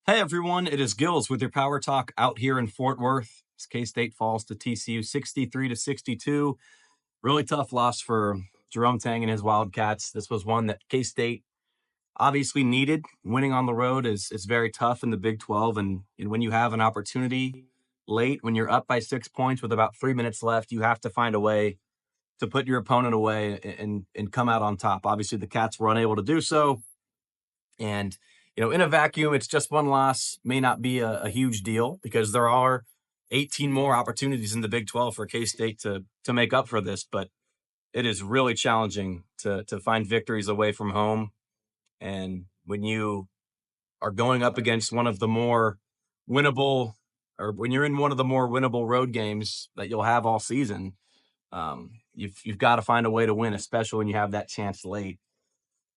Hey everyone, it is Gills with your Power Talk out here in Fort Worth. K-State falls to TCU 63-62. Really tough loss for Jerome Tang and his Wildcats. This was one that K-State obviously needed. Winning on the road is very tough in the Big 12, and when you have an opportunity late, when you're up by 6 points with about 3 minutes left, you have to find a way to put your opponent away and come out on top. Obviously, the Cats were unable to do so, and in a vacuum, it's just one loss may not be a huge deal because there are 18 more opportunities in the Big 12 for K-State to make up for this. But it is really challenging to find victories away from home. And when you are going up against one of the more winnable, or when you're in one of the more winnable road games that you'll have all season, you've got to find a way to win, especially when you have that chance late.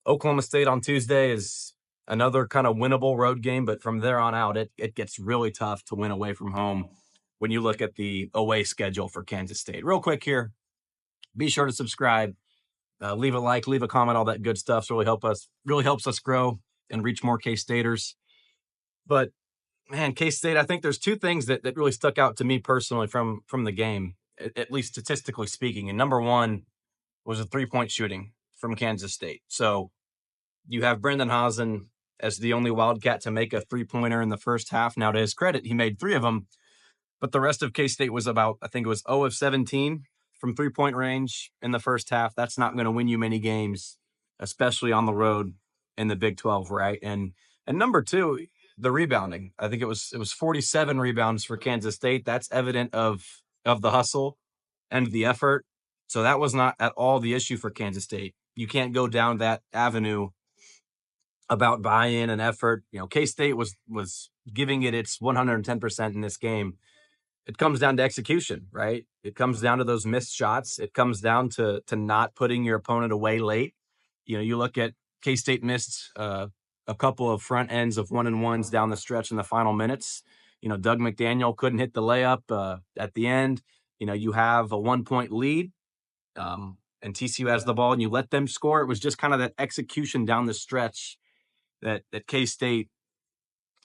Oklahoma State on Tuesday is another kind of winnable road game, but from there on out, it gets really tough to win away from home when you look at the away schedule for Kansas State. Real quick here, be sure to subscribe, leave a like, leave a comment, all that good stuff. So really helps us grow and reach more K-Staters. But man, K-State, I think there's two things that really stuck out to me personally from the game, at least statistically speaking. And number one was a 3-point shooting from Kansas State. So you have Brendan Hazen as the only Wildcat to make a 3-pointer in the first half. Now, to his credit, he made 3 of them, but the rest of K-State was about, I think it was 0 of 17 from 3-point range in the first half. That's not going to win you many games, especially on the road in the Big 12, right? And number two, the rebounding. I think it was 47 rebounds for Kansas State. That's evident of the hustle and the effort. So that was not at all the issue for Kansas State. You can't go down that avenue about buy-in and effort. K-State was giving it its 110% in this game. It comes down to execution, right? It comes down to those missed shots. It comes down to not putting your opponent away late. You look at K-State missed a couple of front ends of 1-and-1s down the stretch in the final minutes. Doug McDaniel couldn't hit the layup at the end. You have a 1-point lead, and TCU has the ball, and you let them score. It was just kind of that execution down the stretch that K-State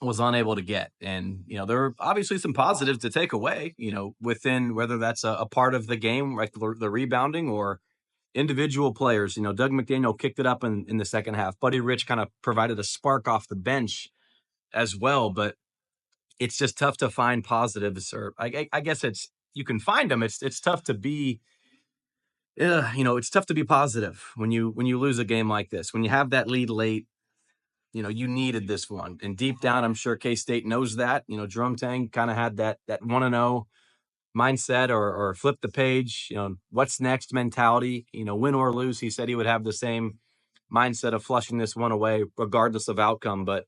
was unable to get. And, there were obviously some positives to take away, within whether that's a part of the game, like the rebounding or individual players. Doug McDaniel kicked it up in the second half. Buddy Rich kind of provided a spark off the bench as well, but it's just tough to find positives, or I guess you can find them. It's tough to be, it's tough to be positive when you lose a game like this, when you have that lead late. You needed this one. And deep down, I'm sure K-State knows that. Jerome Tang kind of had that 1-0 mindset or flip the page, what's next mentality, win or lose. He said he would have the same mindset of flushing this one away regardless of outcome. But,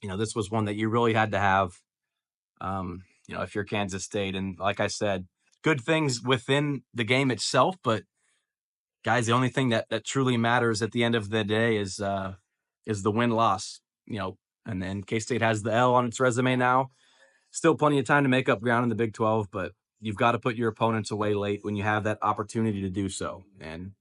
this was one that you really had to have, if you're Kansas State. And like I said, good things within the game itself. But, guys, the only thing that truly matters at the end of the day is the win-loss, and then K-State has the L on its resume now. Still plenty of time to make up ground in the Big 12, but you've got to put your opponents away late when you have that opportunity to do so. And,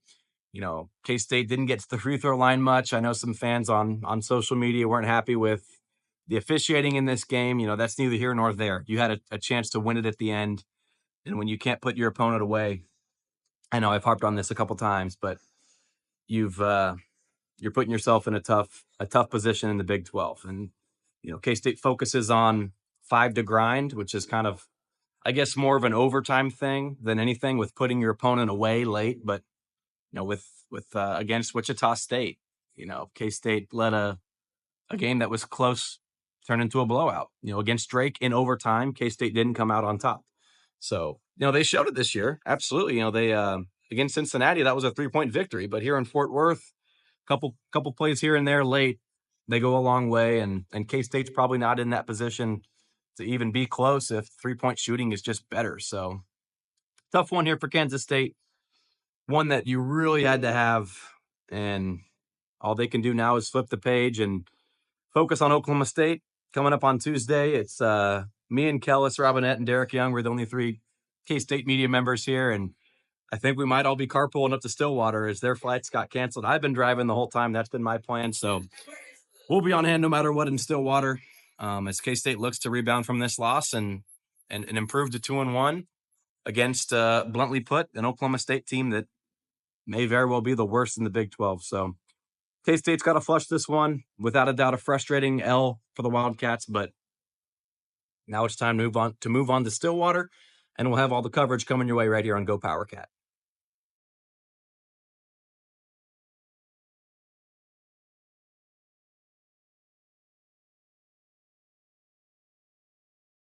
K-State didn't get to the free throw line much. I know some fans on social media weren't happy with the officiating in this game. That's neither here nor there. You had a chance to win it at the end, and when you can't put your opponent away, I know I've harped on this a couple times, but you're putting yourself in a tough position in the Big 12. And, K-State focuses on 5 to grind, which is kind of, I guess, more of an overtime thing than anything, with putting your opponent away late. But, with against Wichita State, K-State let a game that was close turn into a blowout. Against Drake in overtime, K-State didn't come out on top. So, they showed it this year. Absolutely. They against Cincinnati, that was a 3-point victory. But here in Fort Worth, couple plays here and there late, they go a long way, and K-State's probably not in that position to even be close if 3-point shooting is just better. So tough one here for Kansas State, one that you really had to have, and all they can do now is flip the page and focus on Oklahoma State coming up on Tuesday. It's me and Kellis Robinette and Derek Young. We're the only 3 K-State media members here, and I think we might all be carpooling up to Stillwater as their flights got canceled. I've been driving the whole time. That's been my plan. So we'll be on hand no matter what in Stillwater. as K-State looks to rebound from this loss and improve to 2-1 against, bluntly put, an Oklahoma State team that may very well be the worst in the Big 12. So K-State's got to flush this one. Without a doubt, a frustrating L for the Wildcats, but now it's time to move on to Stillwater, and we'll have all the coverage coming your way right here on Go Power Cat.